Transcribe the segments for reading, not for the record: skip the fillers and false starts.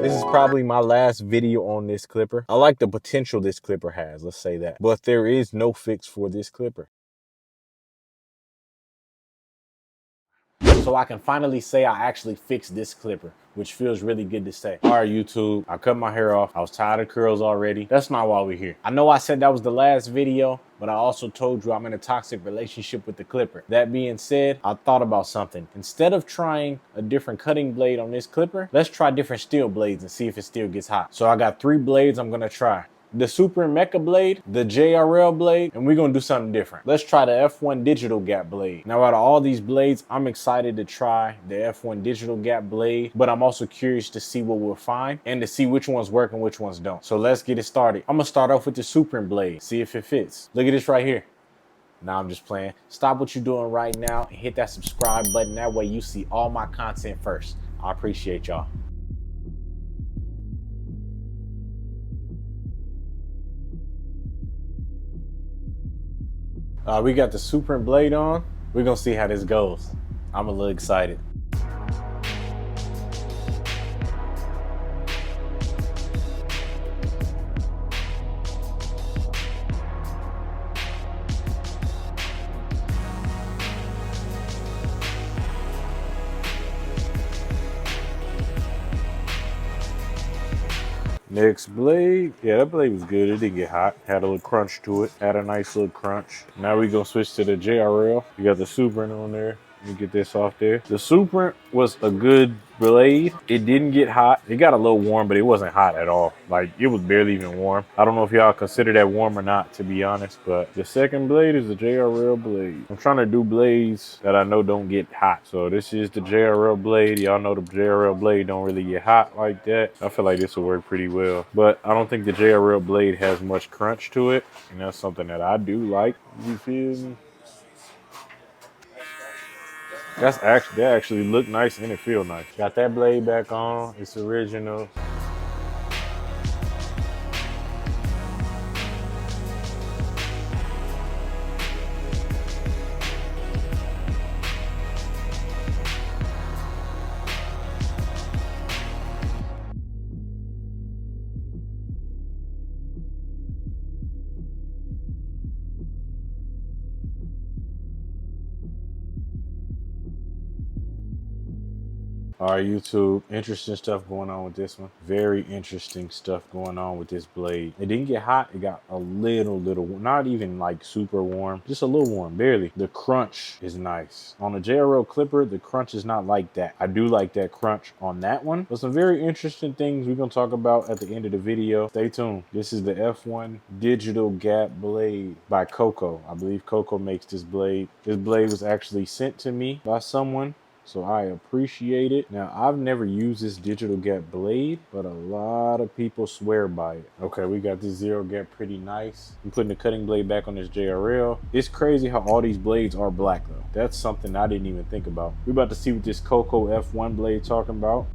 This is probably my last video on this clipper. I like the potential this clipper has, let's say that. But there is no fix for this clipper. So I can finally say I actually fixed this clipper, which feels really good to say. All right, YouTube, I cut my hair off. I was tired of curls already. That's not why we're here. I know I said that was the last video, but I also told you I'm in a toxic relationship with the clipper. That being said, I thought about something. Instead of trying a different cutting blade on this clipper, let's try different steel blades and see if it still gets hot. So I got 3 blades I'm gonna try. The Suprent Mecha blade, the JRL blade, and we're gonna do something different. Let's try the F1 digital gap blade. Now out of all these blades, I'm excited to try the F1 digital gap blade, but I'm also curious to see what we'll find and to see which ones work and which ones don't. So let's get it started. I'm gonna start off with the Suprent blade, see if it fits. Look at this right here. Nah, I'm just playing. Stop what you're doing right now and hit that subscribe button. That way you see all my content first. I appreciate y'all. We got the Supra blade on. We're gonna see how this goes. I'm a little excited. Next blade. Yeah, that blade was good. It didn't get hot. Had a little crunch to it. Had a nice little crunch. Now we gonna switch to the JRL. You got the Suprent on there. Let me get this off there. The Suprent was a good blade. It didn't get hot. It got a little warm, but it wasn't hot at all. Like, it was barely even warm. I don't know if y'all consider that warm or not, to be honest, but the second blade is the JRL blade. I'm trying to do blades that I know don't get hot. So this is the JRL blade. Y'all know the JRL blade don't really get hot like that. I feel like this will work pretty well, but I don't think the JRL blade has much crunch to it, and that's something that I do like. You feel me? That actually look nice and it feel nice. Got that blade back on. It's original. All right, YouTube, interesting stuff going on with this one. Very interesting stuff going on with this blade. It didn't get hot. It got a little, not even like super warm, just a little warm, barely. The crunch is nice. On the JRL clipper, the crunch is not like that. I do like that crunch on that one. But some very interesting things we're gonna talk about at the end of the video. Stay tuned. This is the F1 digital gap blade by Cocco. I believe Cocco makes this blade. This blade was actually sent to me by someone, so I appreciate it. Now, I've never used this digital gap blade, but a lot of people swear by it. Okay, we got this zero gap pretty nice. I'm putting the cutting blade back on this JRL. It's crazy how all these blades are black though. That's something I didn't even think about. We're about to see what this Cocco F1 blade talking about.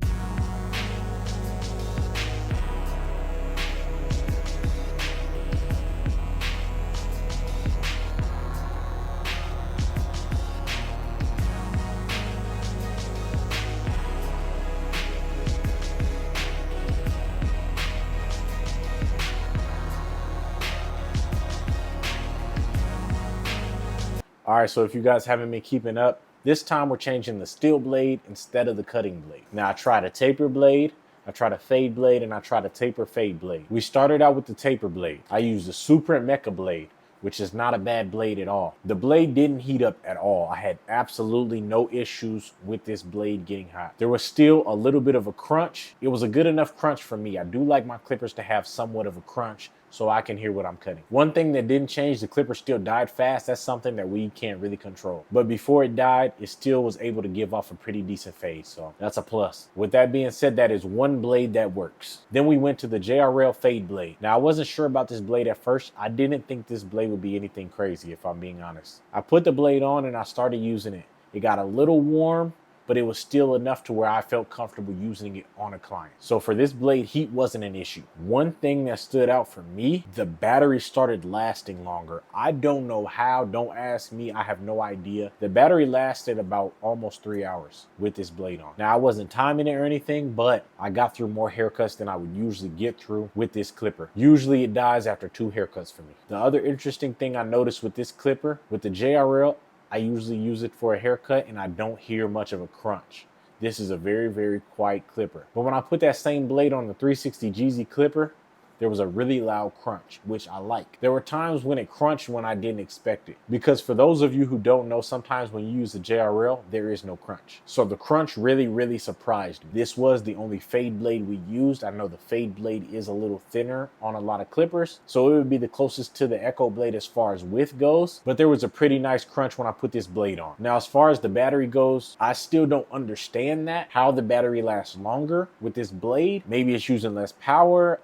All right, so if you guys haven't been keeping up, this time we're changing the steel blade instead of the cutting blade. Now I tried a taper blade, I tried a fade blade, and I tried a taper fade blade. We started out with the taper blade. I used the Supra Mecha blade, which is not a bad blade at all. The blade didn't heat up at all. I had absolutely no issues with this blade getting hot. There was still a little bit of a crunch. It was a good enough crunch for me. I do like my clippers to have somewhat of a crunch so I can hear what I'm cutting. One thing that didn't change, the clipper still died fast. That's something that we can't really control. But before it died, it still was able to give off a pretty decent fade, so that's a plus. With that being said, that is one blade that works. Then we went to the JRL fade blade. Now, I wasn't sure about this blade at first. I didn't think this blade would be anything crazy, if I'm being honest. I put the blade on and I started using it. It got a little warm, but it was still enough to where I felt comfortable using it on a client. So for this blade, heat wasn't an issue. One thing that stood out for me, the battery started lasting longer. I don't know how, don't ask me, I have no idea. The battery lasted about almost 3 hours with this blade on. Now I wasn't timing it or anything, but I got through more haircuts than I would usually get through with this clipper. Usually it dies after 2 haircuts for me. The other interesting thing I noticed with this clipper, with the JRL, I usually use it for a haircut and I don't hear much of a crunch. This is a very, very quiet clipper. But when I put that same blade on the 360Jeezy clipper, there was a really loud crunch, which I like. There were times when it crunched when I didn't expect it. Because for those of you who don't know, sometimes when you use the JRL, there is no crunch. So the crunch really, really surprised me. This was the only fade blade we used. I know the fade blade is a little thinner on a lot of clippers, so it would be the closest to the Echo blade as far as width goes, but there was a pretty nice crunch when I put this blade on. Now, as far as the battery goes, I still don't understand that, how the battery lasts longer with this blade. Maybe it's using less power.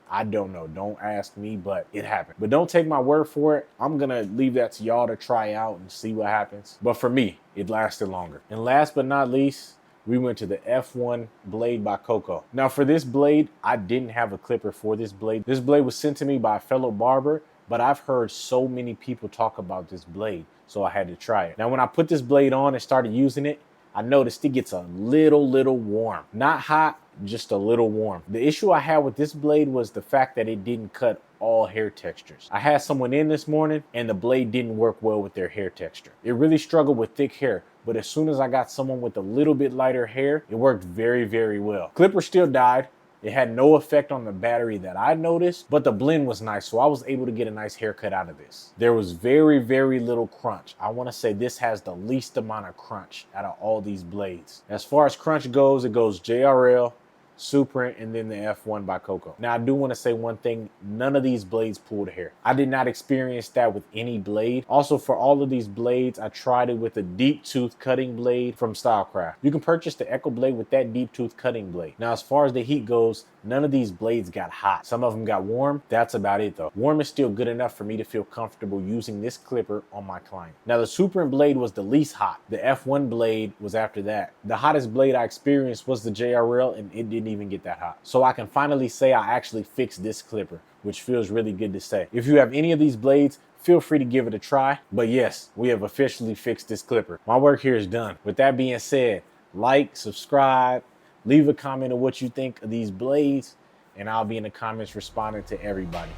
I don't know, don't ask me, but it happened. But don't take my word for it. I'm gonna leave that to y'all to try out and see what happens. But for me, it lasted longer. And last but not least, we went to the F1 blade by Cocco. Now for this blade, I didn't have a clipper for this blade. This blade was sent to me by a fellow barber, but I've heard so many people talk about this blade, so I had to try it. Now when I put this blade on and started using it, I noticed it gets a little warm. Not hot, just a little warm. The issue I had with this blade was the fact that it didn't cut all hair textures. I had someone in this morning and the blade didn't work well with their hair texture. It really struggled with thick hair, but as soon as I got someone with a little bit lighter hair, it worked very, very well. Clipper still died. It had no effect on the battery that I noticed, but the blend was nice, so I was able to get a nice haircut out of this. There was very, very little crunch. I want to say this has the least amount of crunch out of all these blades. As far as crunch goes, it goes JRL, Suprent, and then the F1 by Cocco. Now, I do want to say one thing. None of these blades pulled hair. I did not experience that with any blade. Also, for all of these blades, I tried it with a deep tooth cutting blade from Stylecraft. You can purchase the Echo blade with that deep tooth cutting blade. Now, as far as the heat goes, none of these blades got hot. Some of them got warm. That's about it though. Warm is still good enough for me to feel comfortable using this clipper on my client. Now, the Suprent blade was the least hot. The F1 blade was after that. The hottest blade I experienced was the JRL, and it didn't even get that hot. So I can finally say I actually fixed this clipper, which feels really good to say. If you have any of these blades, feel free to give it a try. But yes, we have officially fixed this clipper. My work here is done. With that being said, like, subscribe, leave a comment of what you think of these blades, and I'll be in the comments responding to everybody.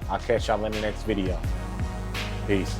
I'll catch y'all in the next video. Peace.